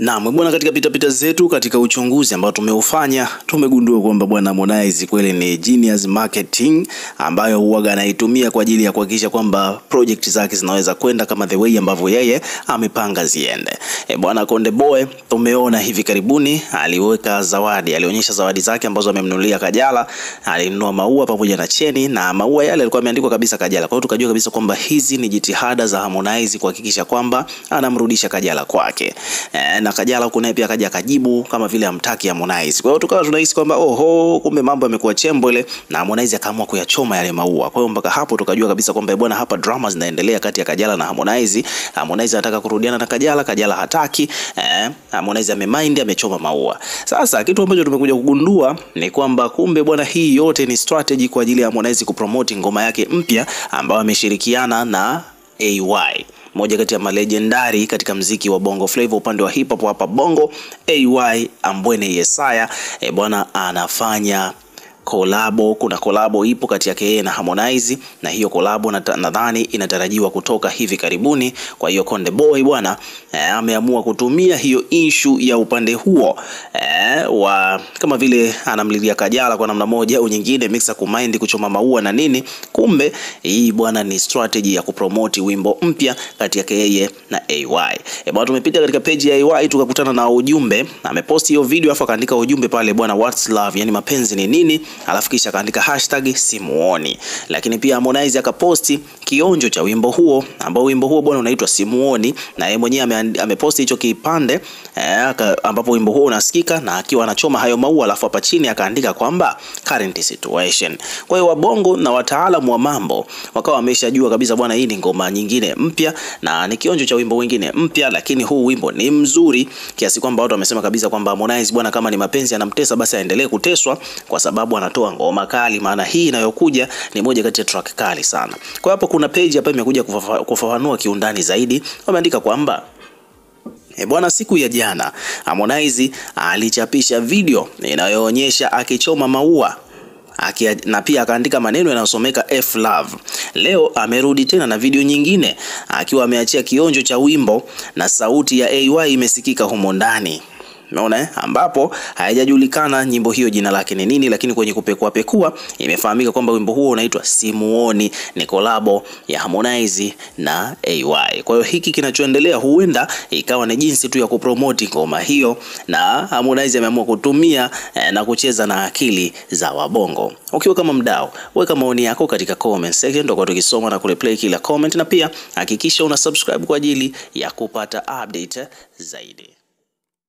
Naam bwana, katika pitapita zetu katika uchunguzi ambao tumeufanya tumegundua kwamba bwana Harmonize kweli ni genius marketing ambayo huaga anaitumia kwa ajili ya kuhakikisha kwamba project zake zinaweza kwenda kama the way ambavyo yeye amepanga ziende. Bwana Konde Boy tumeona hivi karibuni aliweka zawadi, alionyesha zawadi zake ambazo amemnunulia Kajala. Alinunua maua pamoja na cheni, na maua yale yalikuwa yameandikwa kabisa Kajala. Kwa hiyo tukajua kabisa kwamba hizi ni jitihada za Harmonize kuhakikisha kwamba anamrudisha Kajala kwake. Na Kajala huko naye pia akaja akajibu kama vile amtaki Harmonize. Kwa hiyo tukawa tunahisi kwamba oho, kumbe mambo yamekuwa chembo ile, na Harmonize akaamua kuyachoma yale maua. Kwa hiyo mpaka hapo tukajua kabisa kwamba bwana, hapa drama zinaendelea kati ya Kajala na Harmonize. Harmonize anataka kurudiana na Kajala, Kajala hataki. Harmonize amemind, amechoma maua. Sasa kitu ambacho tumekuja kugundua ni kwamba kumbe bwana, hii yote ni strategy kwa ajili ya Harmonize kupromote ngoma yake mpya ambayo ameshirikiana na AY, moja kati ya malegendari katika mziki wa Bongo Flava upande wa hip hop hapa Bongo. AY Ambwene Yesaya bwana anafanya kolabo. Kuna kolabo ipo kati yake yeye na Harmonize, na hiyo kolabo nadhani inatarajiwa kutoka hivi karibuni. Kwa hiyo Konde Boy bwana ameamua kutumia hiyo issue ya upande huo wa kama vile anamlilia Kajala kwa namna moja au nyingine, mixa kumind kuchoma maua na nini. Kumbe hii bwana ni strategy ya kupromote wimbo mpya kati yake yeye na AY. Bwana tumepita katika page ya AY tukakutana na ujumbe, amepost hiyo video afa kaandika ujumbe pale bwana, what's love, yani mapenzi ni nini, alafu kisha akaandika hashtag simuoni. Lakini pia Harmonize akaposti kionjo cha wimbo huo, ambao wimbo huo bwana unaitwa Simuoni, na yeye mwenyewe ameposti hicho kipande ambapo wimbo huo unasikika na akiwa anachoma hayo maua, alafu hapa chini akaandika kwamba current situation. Kwa hiyo wabongo na wataalamu wa mambo wakawa wameshajua kabisa bwana, hii ni ngoma nyingine mpya na ni kionjo cha wimbo mwingine mpya, lakini huu wimbo ni mzuri kiasi kwamba watu wamesema kabisa kwamba Harmonize bwana, kama ni mapenzi anamtesa basi aendelee kuteswa, kwa sababu anatoa ngoma kali, maana hii inayokuja ni moja kati ya track kali sana. Kwa hapo kuna page hapa imekuja kufafanua kiundani zaidi. Wameandika kwamba bwana, siku ya jana Harmonize alichapisha video inayoonyesha akichoma maua na pia akaandika maneno yanayosomeka F love. Leo amerudi tena na video nyingine akiwa ameachia kionjo cha wimbo na sauti ya AY imesikika humo ndani. Unaona, ambapo haijajulikana nyimbo hiyo jina lake ni nini, lakini kwenye kupekua imefahamika kwamba wimbo huo unaitwa Simuoni, ni kolabo ya Harmonize na AY. Kwa hiyo hiki kinachoendelea huenda ikawa ni jinsi tu ya kupromote ngoma hiyo, na Harmonize ameamua kutumia na kucheza na akili za wabongo. Ukiwa kama mdau, weka maoni yako katika comment section, ndio tukisoma na kureplay kila comment, na pia hakikisha una subscribe kwa ajili ya kupata update zaidi.